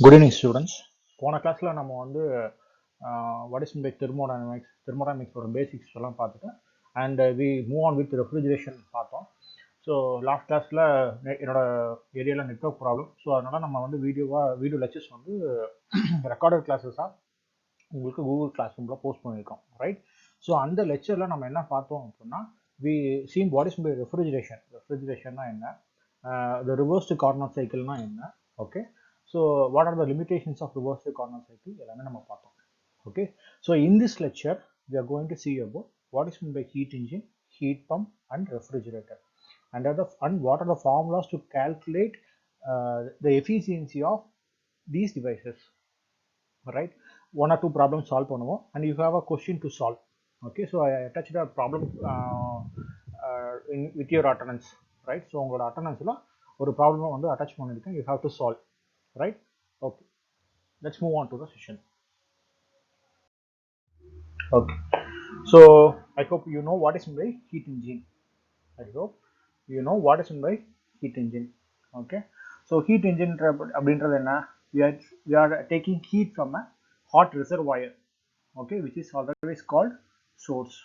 Good evening, students. போன கிளாஸ்ல நம்ம வந்து வாட் இஸ் பை தெர்மோடைனமிக்ஸோட பேசிக்ஸ் எல்லாம் பார்த்துட்டோம் and we move on with refrigeration பார்த்தோம். ஸோ லாஸ்ட் கிளாஸில் என்னோட ஏரியாவில் நெட்ஒர்க் ப்ராப்ளம். ஸோ அதனால் நம்ம வந்து வீடியோ லெக்சர்ஸ் வந்து ரெக்கார்டட் கிளாஸஸாக உங்களுக்கு கூகுள் கிளாஸ் ரூமில் போஸ்ட் பண்ணியிருக்கோம், ரைட்? ஸோ அந்த லெக்சரில் நம்ம என்ன பார்த்தோம் அப்படின்னா, we seen what is by ரெஃப்ரிஜரேஷன்னா என்ன, த ரிவர்ஸ்டு கார்னர் சைக்கிள்னா என்ன, okay? So what are the limitations of reverse Carnot cycle? எல்லாமே நம்ம பார்த்தோம். Okay, so in this lecture we are going to see about what is meant by heat engine, heat pump and refrigerator, and what are the formulas to calculate the efficiency of these devices, right? One or two problems solve பண்ணுவோம் and you have a question to solve. Okay, so I attached a problem with your attendance, right? So உங்களோட அட்டெண்டன்ஸ்ல ஒரு problem வந்து attach பண்ணிருக்கேன், you have to solve, right? Okay, let's move on to the session. Okay, so I hope you know what is meant by heat engine. I hope you know what is meant by heat engine. Okay, so heat engine அப்படின்றது என்ன? We are taking heat from a hot reservoir, okay, which is otherwise called source,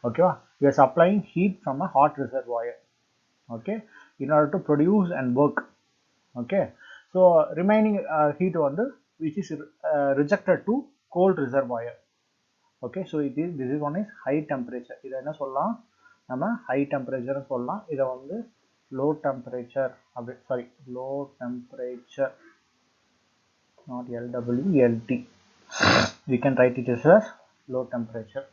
okay. We are supplying heat from a hot reservoir, okay, in order to produce and work, okay. So remaining heat வந்து which is rejected to cold reservoir, okay. So this is one is high temperature. இதை என்ன சொல்லலாம், நம்ம high temperature சொல்லலாம். இதை வந்து low temperature, low temperature, not LWLT, we can write it as low temperature,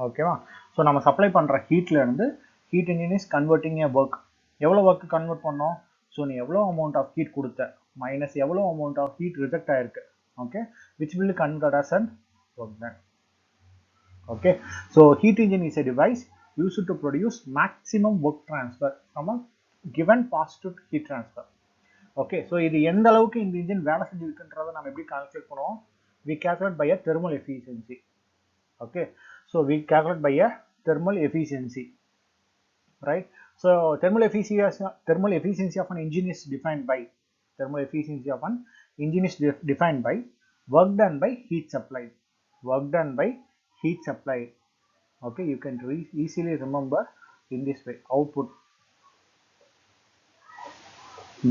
ஓகேவா? So நம்ம சப்ளை பண்ணுற ஹீட்ல இருந்து heat engine is converting a work. எவ்வளோ ஒர்க் கன்வெர்ட் பண்ணோம்? ஸோ நீ எவ்வளோ அமௌண்ட் ஆஃப் ஹீட் கொடுத்த மைனஸ் எவ்வளோ அமௌண்ட் ஆஃப் ஹீட் ரிஜெக்ட் ஆயிருக்கு, okay, which will convert as an work done, okay. So heat engine is a device used to produce maximum work transfer from a given positive heat transfer, okay. So இது எந்த அளவுக்கு இந்த engine வேலை செஞ்சிருக்குன்றதை நம்ம எப்படி calculate பண்ணுவோம்? We calculate by a thermal efficiency, okay. So we calculate by a thermal efficiency, right? So thermal efficiency of an engine is defined by work done by heat supplied, okay. You can easily remember in this way: output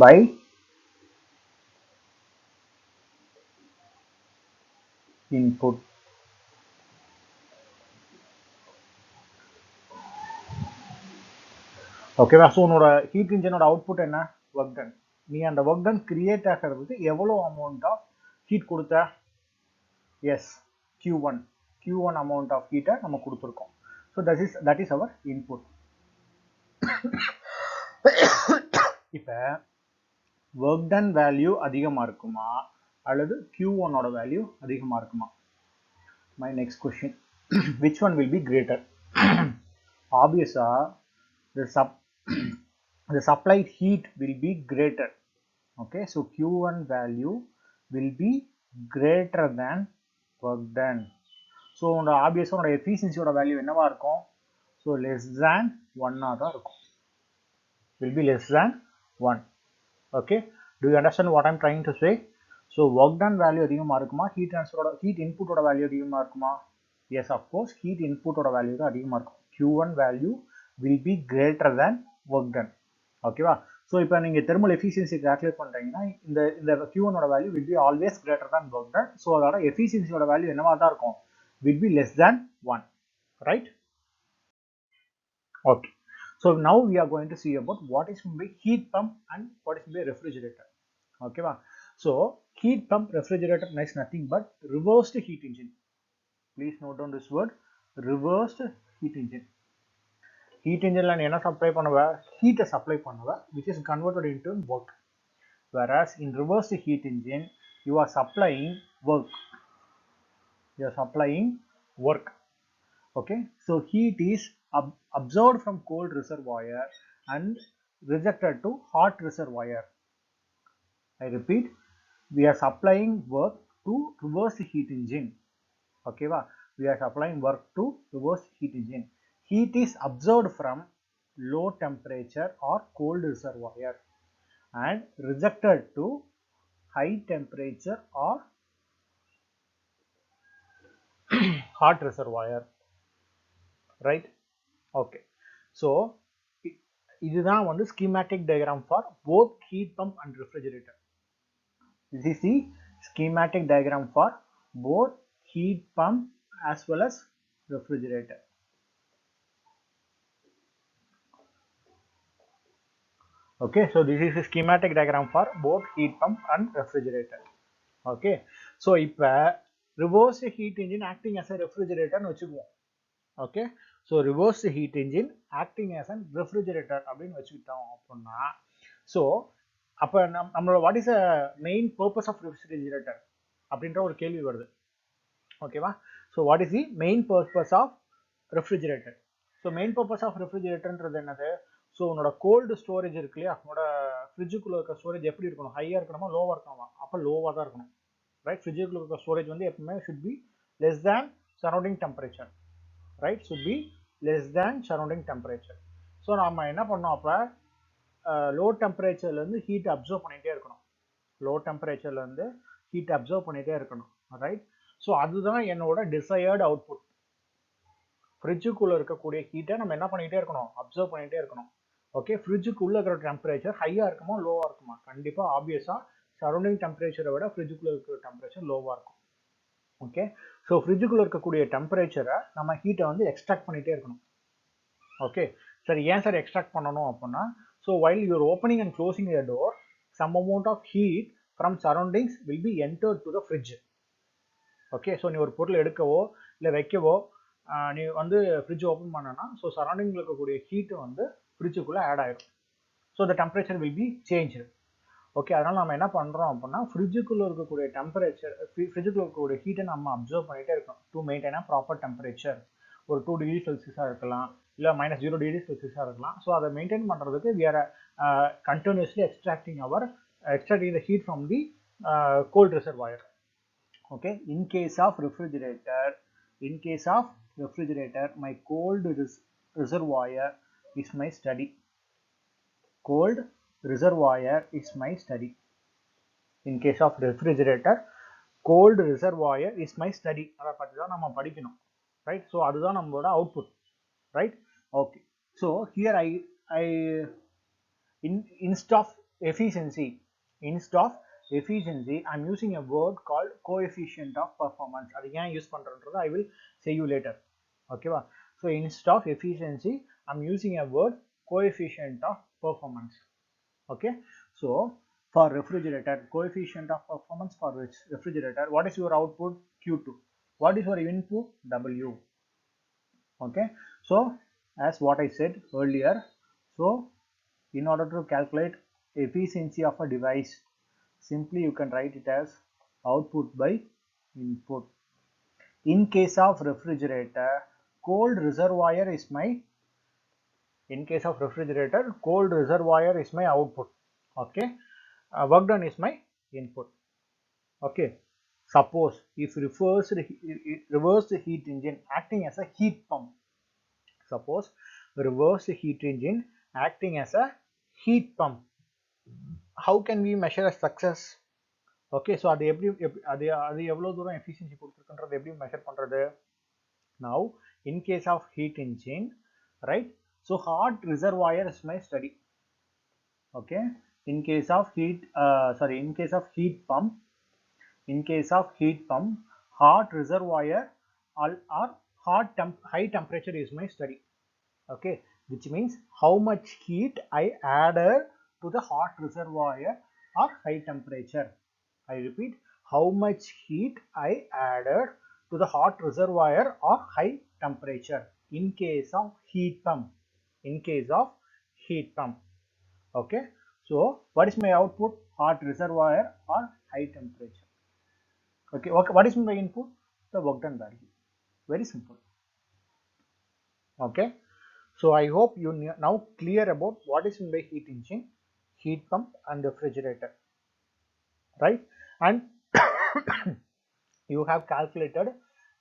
by input, ஓகேவா? So உன்னோட heat இன்ஜினோட output என்ன? Work done. நீ அந்த work done create ஆகிறதுக்கு எவ்வளோ amount of heat கொடுத்த? Yes, Q1 amount of ஹீட்டை நம்ம கொடுத்துருக்கோம். So that is our input. இப்போ ஒர்க் டன் வேல்யூ அதிகமாக இருக்குமா அல்லது Q1ஓட வேல்யூ அதிகமாக இருக்குமா? My next question, which one will be greater? ஆப்வியஸா the supplied heat will be greater, okay. So Q1 value will be greater than work done. So உன்னோட obviously உன்னோட efficiency ஓட வேல்யூ என்னவா இருக்கும்? So less than 1 தான் இருக்கும், will be less than 1, okay. Do you understand what I am trying to say? So work done value அதிகமா இருக்குமா, heat input ஓட வேல்யூ அதிகமா இருக்குமா? Yes, of course, heat input ஓட வேல்யூ தான் அதிகமா இருக்கும். Q1 value will be greater than work done, ஓகேவா? ஸோ இப்போ நீங்கள் தெர்மல் எஃபிஷியன்சி கால்குலேட் பண்ணுறீங்கன்னா இந்த Q1ஓட value will be always greater தான் ஒர்க் டன். ஸோ அதோட எஃபிஷியன்சியோட வேல்யூ என்னவா தான் இருக்கும்? Will be less than 1, right? Okay. So now we are going to see about what is meant by heat pump and what is meant by refrigerator, ஓகேவா? So heat pump, refrigerator is nothing but reversed heat engine. Please note down this word, reversed heat engine. Heat engine ல என்ன supply பண்ணுவ? ஹீட்டை supply பண்ணுவ, which is converted into work. Whereas in reversed heat engine you are supplying work, okay. So heat is absorbed from cold reservoir and rejected to hot reservoir. I repeat, we are supplying work to reversed heat engine, okay va? We are supplying work to reversed heat engine. Heat is absorbed from low temperature or cold reservoir and rejected to high temperature or hot reservoir, right? Okay, so இதுதான் வந்து schematic diagram for both heat pump and refrigerator. This is the schematic diagram for both heat pump as well as refrigerator. Okay, so this is a schematic diagram for both heat pump and refrigerator. Okay, so இப்போ reverse heat engine acting as a refrigerator னு வச்சுக்குவோம். Okay, so reverse heat engine acting as a refrigerator அப்படின்னு வச்சுக்கிட்டோம் அப்படின்னா, so அப்போ நம்மளோட what is the main purpose of refrigerator அப்படின்ற ஒரு கேள்வி வருது. ஓகேவா, so what is the main purpose of refrigerator? so main purpose of refrigeratorன்றது என்னது? ஸோ உன்னோட கோல்டு ஸ்டோரேஜ் இருக்கு இல்லையா, உன்னோட ஃப்ரிட்ஜுக்குள்ள இருக்க ஸ்டோரேஜ் எப்படி இருக்கணும்? ஹையாக இருக்கணுமா லோவாக இருக்கணுமா? அப்போ லோவாக தான் இருக்கணும், ரைட்? ஃப்ரிட்ஜுக்குள்ள இருக்க ஸ்டோரேஜ் வந்து எப்பவுமே should be less than surrounding temperature, right? Should be less than surrounding temperature. So நம்ம என்ன பண்ணோம், அப்போ லோ டெம்பரேச்சர்லேருந்து ஹீட் அப்சர்வ் பண்ணிகிட்டே இருக்கணும், லோ டெம்பரேச்சர்லேருந்து ஹீட் அப்சர்வ் பண்ணிகிட்டே இருக்கணும், ரைட்? ஸோ அதுதான் என்னோட டிசையர்டு அவுட்புட். ஃப்ரிட்ஜுக்குள்ளே இருக்கக்கூடிய ஹீட்டை நம்ம என்ன பண்ணிகிட்டே இருக்கணும்? அப்சர்வ் பண்ணிகிட்டே இருக்கணும். ஓகே, ஃப்ரிட்ஜுக்குள்ளே இருக்கிற டெம்பரேச்சர் ஹையாக இருக்குமா லோவாக இருக்குமா? கண்டிப்பாக ஆப்வியஸாக சரௌண்டிங் டெம்பரேச்சரை விட ஃப்ரிட்ஜுக்குள்ளே இருக்கிற டெம்பரேச்சர் லோவாக இருக்கும். ஓகே, ஸோ ஃப்ரிட்ஜுக்குள்ளே இருக்கக்கூடிய டெம்பரேச்சரை நம்ம ஹீட்டை வந்து எக்ஸ்ட்ராக்ட் பண்ணிகிட்டே இருக்கணும். ஓகே, சரி, ஏன் சார் எக்ஸ்ட்ராக்ட் பண்ணணும் அப்படின்னா, so while your opening and closing the door, some amount of heat from surroundings will be entered to the fridge. Okay, so நீ ஒரு பொருள் எடுக்கவோ இல்லை வைக்கவோ நீ வந்து ஃப்ரிட்ஜ் ஓப்பன் பண்ணனா, ஸோ சரௌண்டிங்கில் இருக்கக்கூடிய ஹீட்டு வந்து ஃப்ரிட்ஜுக்குள்ளே ஆட் ஆகிடும். So the temperature will be change. Okay, அதனால் நம்ம என்ன பண்ணுறோம் அப்படின்னா, ஃப்ரிட்ஜுக்குள்ளே இருக்கக்கூடிய டெம்பரேச்சர், ஃப்ரிட்ஜுக்குள்ளே இருக்கக்கூடிய ஹீட்டை நம்ம அப்சர்வ் பண்ணிகிட்டே இருக்கணும் to maintain a proper temperature. ஒரு 2 டிகிரி செல்சியஸாக இருக்கலாம், இல்லை -0 டிகிரி செல்சியஸாக இருக்கலாம். ஸோ அதை மெயின்டைன் பண்ணுறதுக்கு we are continuously extracting the heat from the cold reservoir. Okay, in case of refrigerator, my cold reservoir is my study. Cold reservoir is my study. In case of refrigerator, cold reservoir is my study. அதை பற்றி தான் நம்ம படிக்கணும், right? So அதுதான் நம்மளோட output, right? Okay, so here instead of efficiency, I'm using a word called coefficient of performance. அது ஏன் use பண்றேன்றது I will say you later. ஓகேவா? So instead of efficiency, I'm using a word coefficient of performance. Okay, so for refrigerator, coefficient of performance for refrigerator, what is your output? Q2. What is your input? W. Okay, so as what I said earlier, so in order to calculate efficiency of a device, simply you can write it as output by input. In case of refrigerator, cold reservoir is my output. Okay, work done is my input. Okay, suppose if reversed heat engine acting as a heat pump, how can we measure a success? Okay, so அது எவ்வளவு தூரம் efficiency கொடுத்திருக்குன்றது எப்படி measure பண்றது? Now in case of heat engine, right, so hot reservoir is my study. Okay, in case of heat pump, hot reservoir or high temperature is my study. Okay, which means how much heat I added to the hot reservoir or high temperature. I repeat, how much heat I added to the hot reservoir or high temperature in case of heat pump. Okay, so what is my output? Hot reservoir or high temperature. Okay, what is my input? The work done value. Very simple. Okay, so I hope you now clear about what is in the heat engine, heat pump and refrigerator, right? And you have calculated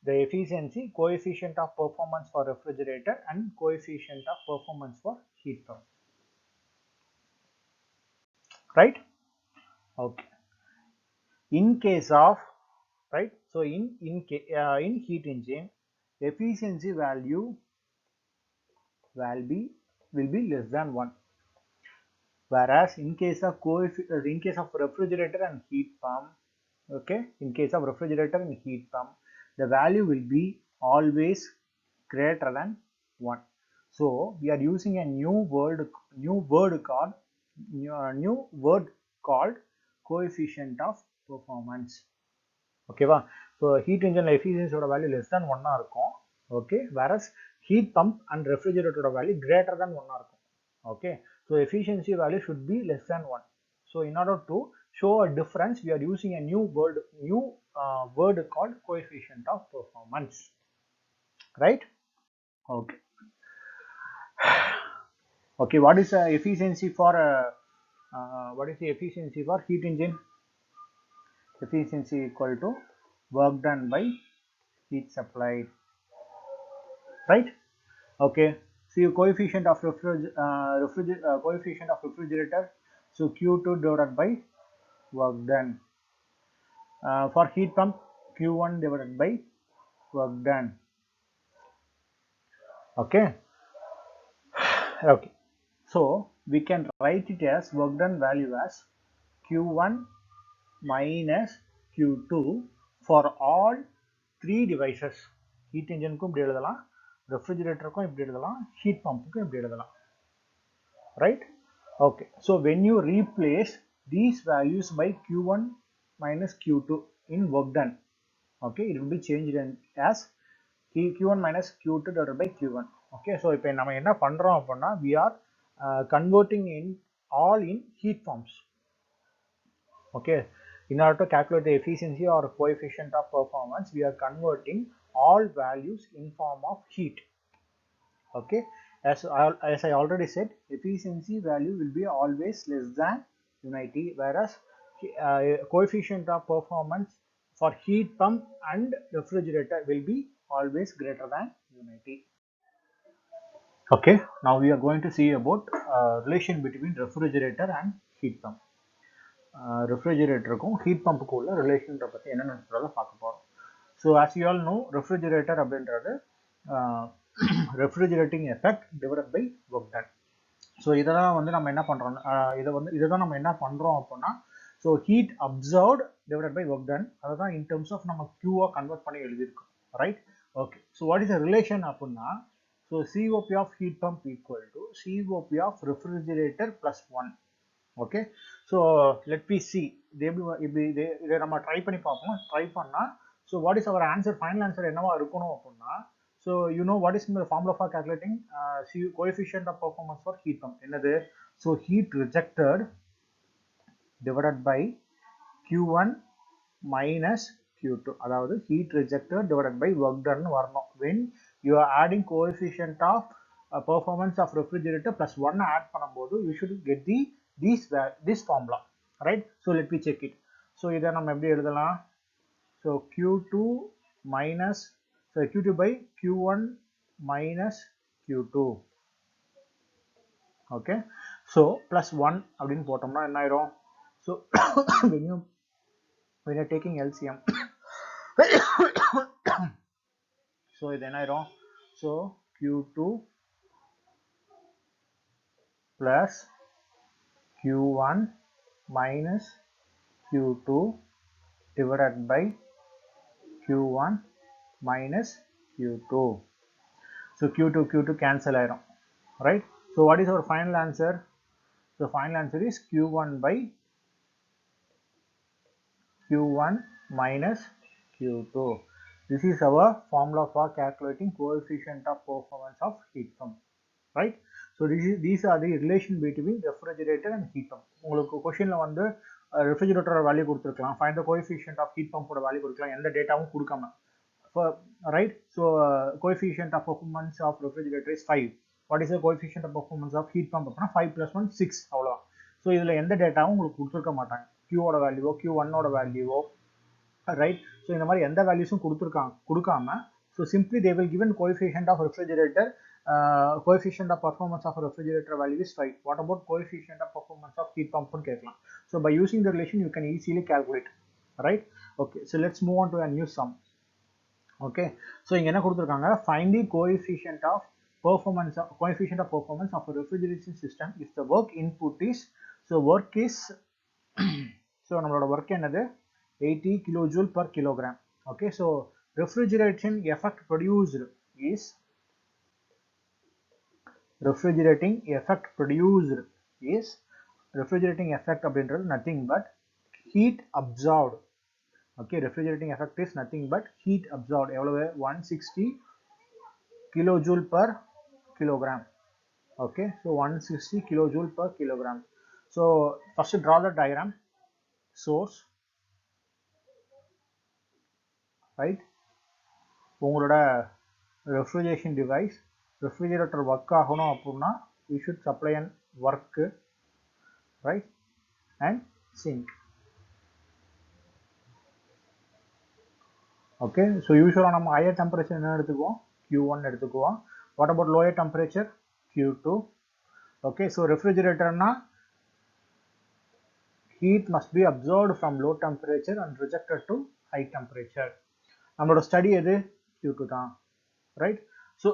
the efficiency, coefficient of performance for refrigerator and coefficient of performance for heat pump, right? Okay. In case of, right, so in heat engine, efficiency value will be less than 1, whereas in case of refrigerator and heat pump, okay, in case of refrigerator and heat pump, the value will be always greater than 1. So we are using a new word called coefficient of performance. ஓகேவா? So heat இன்ஜினில் எஃபிஷியன்சியோட value less than 1 இருக்கும். Okay, whereas heat pump and ரெஃப்ரிஜரேட்டரோட value greater than 1 இருக்கும். Okay, so efficiency value should be less than 1. So in order to show a difference, we are using a new word called coefficient of performance, right? Okay. Okay, what is the efficiency for heat engine? Efficiency equal to work done by heat supplied, right? Okay, see coefficient of refrigerator, so Q2 divided by work done. For heat pump, Q1 divided by work done. Okay. Okay, so we can write it as work done value as Q1 minus Q2 for all 3 devices. Heat engine kum ipdi eludhalam, refrigerator kum ipdi eludhalam, heat pump kum ipdi eludhalam, right? Okay, so when you replace these values by Q1 minus Q2 in work done, okay, it will be changed as Q1 minus Q2 divided by Q1. Okay, so இப்போ நம்ம என்ன பண்றோம் அப்படின்னா we are converting in all in heat forms. Okay, in order to calculate the efficiency or coefficient of performance, we are converting all values in form of heat. Okay, as I already said, efficiency value will be always less than unity, whereas coefficient of performance for heat pump and refrigerator will be always greater than unity. Okay, now we are going to see about relation between refrigerator and heat pump. Refrigerator heat pump relation பத்தி என்னன்னு பார்க்க போறோம். So as you all know, refrigerator அப்படின்றது refrigerating effect divided by work done. So இதெல்லாம் வந்து நம்ம என்ன பண்றோம், இதுதான் நம்ம என்ன பண்றோம் அப்படின்னா, so heat absorbed divided by work done, அதுதான் in terms of நம்ம Q convert பண்ணி எழுதியிருக்கோம், right? Okay, so what is the relation அப்படின்னா, so COP of heat pump equal to COP of refrigerator plus 1. Okay, so let me see, இதை நம்ம try பண்ணி பார்ப்போம். Try பண்ணா, so what is our answer, final answer என்னவா இருக்கணும் அப்படின்னா, so you know what is the formula for calculating coefficient of performance for heat pump, என்னது? So heat rejected divided by Q1 minus Q2, அதாவது heat rejected divided by work done வரணும். When you are adding coefficient of performance of refrigerator plus 1 add பண்ணும்போது you should get this formula, right? So let me check it. So இதை நம்ம எப்படி எழுதலாம்? So Q2 minus, so Q2 by Q1 minus Q2. Okay, so plus 1 அப்படின்னு போட்டோம்னா என்ன ஆயிரும்? So when you're taking LCM, so இது என்ன ஆயிரும்? So Q2 plus Q1 minus Q2 divided by Q1 minus Q2. So Q2 cancel ஆயிரும், right? So what is our final answer? So final answer is Q1 by Q1 minus Q2. This is our formula for calculating coefficient of performance of heat pump, right? So these are the relation between refrigerator and heat pump. உங்களுக்கு क्वेश्चनல வந்து ரெஃப்ரிஜரேட்டரோட value கொடுத்திருக்கலாம், find the coefficient of heat pump ஓட value கொடுக்கலாம், எந்த டேட்டாவும் கொடுக்காம, right? So coefficient of performance of refrigerator is 5. What is the coefficient of performance of heat pump அப்படினா 5 plus 1 6 அவ்வளவுதான். So இதுல எந்த டேட்டாவும் உங்களுக்கு கொடுத்திருக்க மாட்டாங்க, Q ஓட வேல்யூவோ Q1 ஓட வேல்யூவோ, right? So இந்த மாதிரி எந்த வேல்யூஸும் கொடுக்காம, so simply they will given coefficient of refrigerator coefficient of performance of a refrigerator value is 5. What about coefficient of performance of heat pump? So by using the relation you can easily calculate, right? Okay, so let's move on to a new sum. Okay, so இங்க என்ன கொடுத்திருக்காங்க, find the coefficient of performance of a refrigeration system if the work input is, so work is so நம்மளோட work என்னது 80 kilojoule per kilogram. Okay, so refrigeration effect produced is refrigerating effect அப்படின்றது nothing but heat absorbed. Okay, refrigerating effect is nothing but heat absorbed. எவ்வளவு 160 kilojoule per kilogram. Okay, so 160 kilojoule per kilogram. So first draw the diagram. Source, right? உங்களோட refrigeration device, refrigerator work ஆகணும் அப்படின்னா you should supply an work, right? And sink. Okay, so usually நம்ம higher temperature என்ன எடுத்துக்குவோம், Q1 எடுத்துக்குவோம். What about lower temperature? Q2. Okay, so refrigerator na heat must be absorbed from low temperature and rejected to high temperature. நம்மளோட study எது, Q2 தான், right? So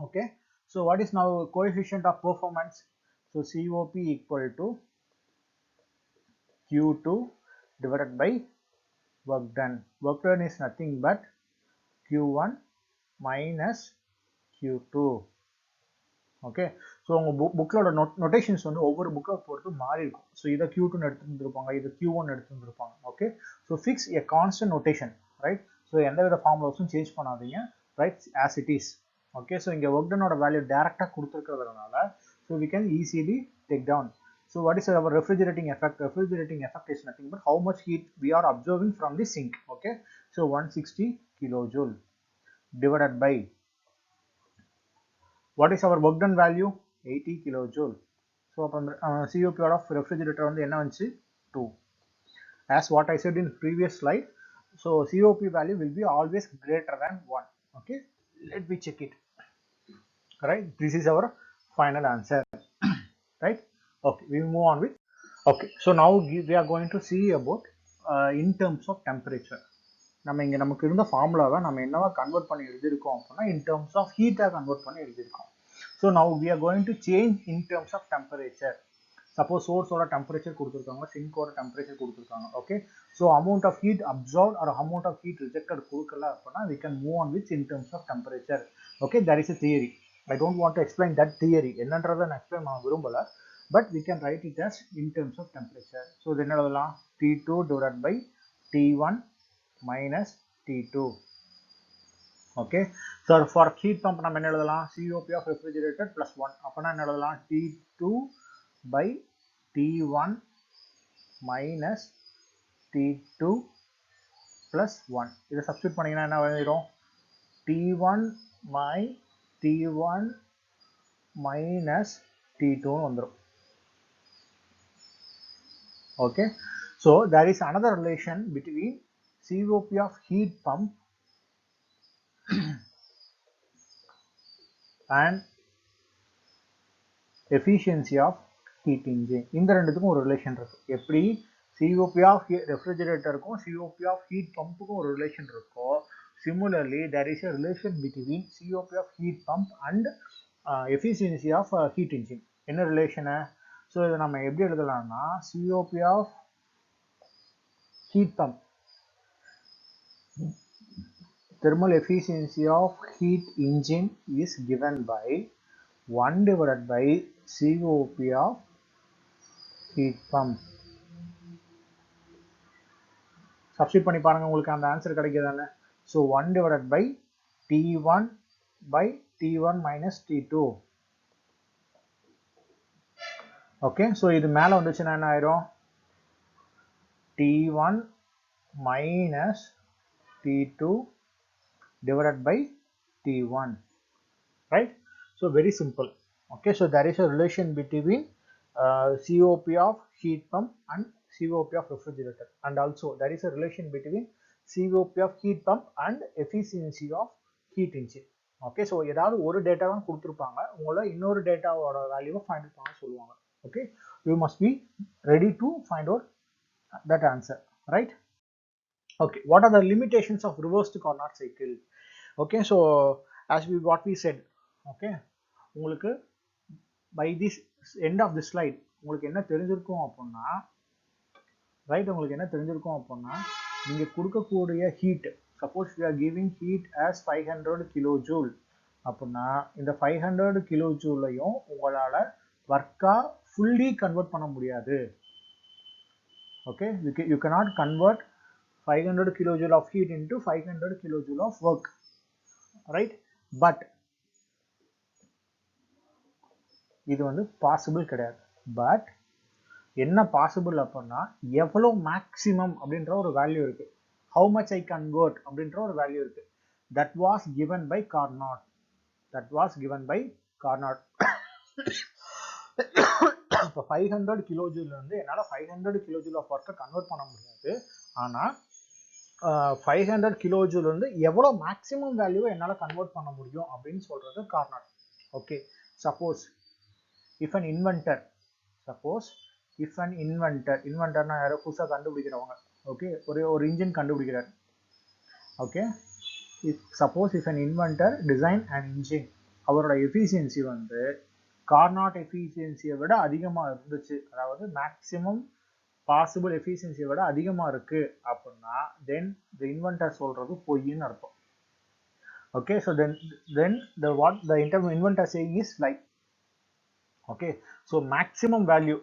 okay, so what is now coefficient of performance? So COP equal to Q2 divided by work done. Work done is nothing but Q1 minus Q2. Okay, so உங்க புக்லோட notations வந்து ஒவ்வொரு புக்கை பொறுத்து மாறி இருக்கும். So இதை Q2 எடுத்துருப்பாங்க, இது Q1 எடுத்துருப்பாங்க. Okay, so fix a constant notation, right? So எந்த வித ஃபார்முலாஸும் சேஞ்ச் பண்ணாதீங்க, right? As it is. Okay, so இங்கே ஒர்க் டனோட வேல்யூ டேரெக்டாக கொடுத்துருக்கிறதுனால so we can easily take down. So what is our refrigerating effect? Refrigerating effect is nothing but how much heat we are absorbing from the sink. Okay, so 160 kilojoule divided by, what is our work done value? 80 kilojoule. So COP of refrigerator வந்து என்ன வந்துச்சு 2. As what I said in previous slide, so COP value will be always greater than 1. Okay, let me check it. Right, this is our final answer. Right, okay, we move on with, okay, so now we are going to see about in terms of temperature. நம்ம இங்க நமக்கு இருந்த ஃபார்முலாவை நம்ம என்னவா convert பண்ணி எழுதியிருக்கோம் அப்படின்னா in terms of heat convert பண்ணி எழுதியிருக்கோம். So now we are going to change in terms of temperature. Suppose source ஓட temperature கொடுத்திருக்காங்க, sink ஓட temperature கொடுத்திருக்காங்க. Okay, so amount of heat absorbed or amount of heat rejected கொடுக்கல அப்படின்னா we can move on with in terms of temperature. Okay, there is a theory. I don't want to explain that theory. என்னன்றதை நான் explain பண்ண விரும்பல, but we can write it as in terms of temperature. So then என்ன எழுதலாம், T2 divided by T1 minus T2. Okay, so for heat pump நம்ம என்ன எழுதலாம், COP of refrigerator plus 1. அப்பனா என்ன எழுதலாம், T2 by T1 minus T2 plus 1. இதை substitute பண்ணீங்கன்னா என்ன வந்துடும், T1 by T1 minus T2 வந்துடும். Okay, so there is another relation between COP of heat pump and efficiency of heat engine. இந்த ரெண்டுத்துக்கும் ஒரு ரிலேஷன் இருக்கு. எப்படி COP of refrigeratorக்கும் COP of heat pumpக்கும் ஒரு ரிலேஷன் இருக்கோ, similarly there is a relation between COP of heat pump and efficiency of heat engine. என்ன relation? So இதை நம்ம எப்படி எழுதலாம்னா COP of heat pump, thermal efficiency of heat engine is given by 1 divided by COP of heat pump. Substitute பண்ணி பாருங்க, உங்களுக்கு அந்த answer கிடைக்குதானே. So 1 divided by T1 by T1 minus T2. Okay, so இது மேலே வந்துச்சுன்னா என்ன ஆயிரும், T1 minus T2 divided by T1, right? So very simple. Okay, so there is a relation between COP of heat pump and COP of refrigerator, and also there is a relation between COP of heat pump and efficiency of heat engine. Okay, so ஏதாவது ஒரு data தான் கொடுத்துருப்பாங்க, உங்களை இன்னொரு டேட்டாவோட வேல்யூவை find out பண்ண சொல்லுவாங்க. Okay, you must be ready to find out that answer, right? Okay, what are the limitations of reversed Carnot cycle? Okay, so as what we said, okay, உங்களுக்கு by this end of this slide உங்களுக்கு என்ன தெரிஞ்சிருக்கும் அப்படின்னா, right, உங்களுக்கு என்ன தெரிஞ்சிருக்கும் அப்படின்னா, நீங்க கொடுக்கக்கூடிய heat, suppose we are giving heat as 500 kilojoule அப்படின்னா, இந்த 500 kilojouleயும் உங்களால ஒர்க்கா ஃபுல்லி கன்வெர்ட் பண்ண முடியாது. Okay, you cannot convert 500 kilojoule of heat into 500 kilojoule of work, right? But இது வந்து பாசிபிள் கிடையாது. பட் என்ன பாசிபிள் அப்படின்னா, எவ்வளோ மேக்ஸிமம் அப்படின்ற ஒரு வேல்யூ இருக்கு, ஹவு மச் ஐ கன்வெர்ட் அப்படின்ற ஒரு வேல்யூ இருக்கு. That was given by Carnot. இப்போ 500 kilojule வந்து என்னால் 500 kilojule ஆஃப் ஒர்க்கை கன்வெர்ட் பண்ண முடியாது. ஆனால் 500 kilojule வந்து எவ்வளோ மேக்ஸிமம் வேல்யூவை என்னால் கன்வெர்ட் பண்ண முடியும் அப்படின்னு சொல்றது Carnot. Okay, suppose if an inventor இன்வென்டர்னா யாரோ புதுசாக கண்டுபிடிக்கிறவங்க, ஓகே, ஒரு இன்ஜின் கண்டுபிடிக்கிறார். Okay, suppose if an inventor design an engine, அவரோட எஃபிஷியன்சி வந்து கார்னாட் எஃபிஷியன்சியை விட அதிகமாக இருந்துச்சு, அதாவது மேக்ஸிமம் பாசிபிள் எஃபிஷியன்சியை விட அதிகமாக இருக்கு அப்படின்னா, தென் த இன்வென்டர் சொல்றது பொய்ன்னு அர்த்தம். Okay, so then what the inventor saying is lie. Okay, so maximum value,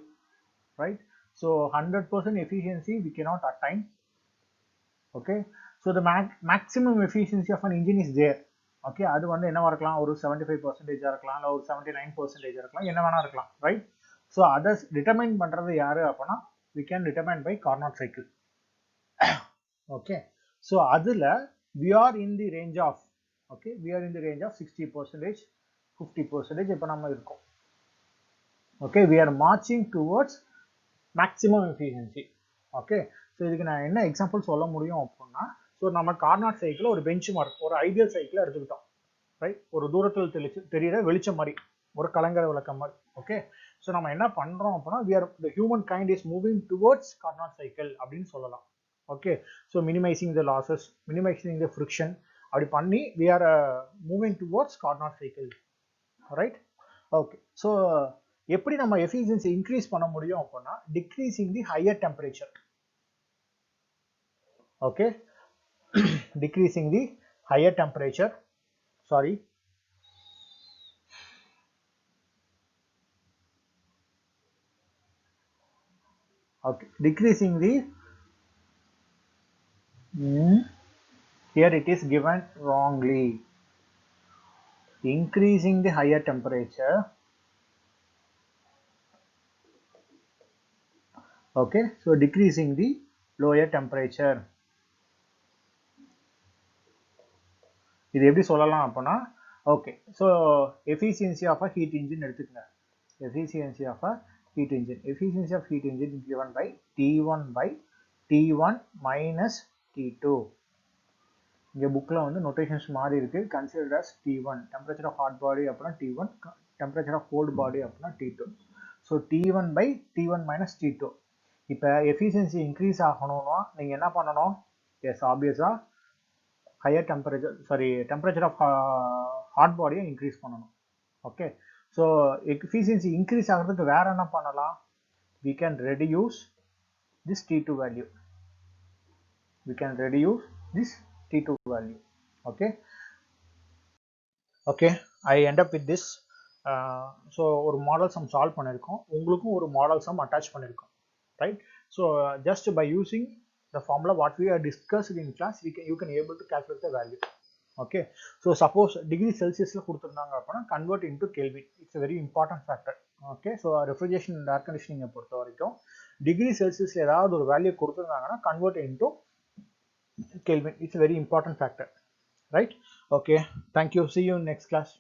right? So 100% efficiency we cannot attain. Okay, so the maximum efficiency of an engine is there. Okay, அது வந்து என்னவா இருக்கலாம், ஒரு 75% இருக்கலாம், இல்லை ஒரு 79% இருக்கலாம், என்ன வேணா இருக்கலாம், ரைட்? ஸோ அதை டிட்டர்மைன் பண்றது யாரு அப்படின்னா, we can determine by Carnot cycle. Okay, so அதுல we are in the range of 60%, 50% இப்போ நம்ம இருக்கோம். Okay, we are marching towards maximum efficiency. Okay, so இதுக்கு நான் என்ன எக்ஸாம்பிள் சொல்ல முடியும் அப்படின்னா, ஸோ நம்ம கார்னாட் சைக்கிள் ஒரு பெஞ்ச் மார்க், ஒரு ஐடியல் சைக்கிள் எடுத்துக்கிட்டோம், ரைட்? ஒரு தூரத்தில் தெரியுற வெளிச்சம் மாதிரி, ஒரு கலங்கரை விளக்கம் மாதிரி. ஓகே, ஸோ நம்ம என்ன பண்றோம் அப்படின்னா, we are the human kind is moving towards Carnot cycle அப்படின்னு சொல்லலாம். ஓகே, ஸோ மினிமைசிங் த லாசஸ், மினிமைசிங் த ஃப்ரிக்ஷன், அப்படி பண்ணி we are moving towards Carnot cycle, right? Okay, so எப்படி நம்ம எஃபிஷியன்சி இன்க்ரீஸ் பண்ண முடியும் அப்படின்னா, decreasing the higher temperature. Okay, decreasing the higher temperature, sorry, okay, decreasing the here it is given wrongly, increasing the higher temperature. Okay, so decreasing the lower temperature. இது எப்படி சொல்லலாம் அப்படின்னா, okay, so efficiency of a heat engine எடுத்துக்கங்க. Efficiency of a heat engine. Efficiency of heat engine is given by T1 by T1 minus T2. இங்க புக்ல வந்து notations மாறி இருக்கு. Considered as T1. Temperature of hot body அப்படின்னா T1, temperature of cold body அப்படின்னா T2. So T1 by T1 minus T2. இப்போ efficiency increase ஆகணும்னா நீங்க என்ன பண்ணணும்? Yes, obviously higher temperature of hot body increase பண்ணணும். Okay. So efficiency increase ஆகிறதுக்கு வேற என்ன பண்ணலாம்? We can reduce this T2 value. Okay. Okay, I end up with this. So ஒரு model sum solve பண்ணிருக்கோம். உங்களுக்கும் ஒரு model sum attach பண்ணிருக்கோம். Right? So just by using the formula what we are discussed in class, you can able to calculate the value. Okay, so suppose degree Celsius கொடுத்திருந்தாங்க அப்படினா convert into Kelvin. It's a very important factor. Okay, so refrigeration and air conditioning பொறுத்த வரைக்கும் degree Celsius ஏதாவது ஒரு value கொடுத்திருந்தாங்கன்னா convert into Kelvin. It's a very important factor, right? Okay, thank you, see you in next class.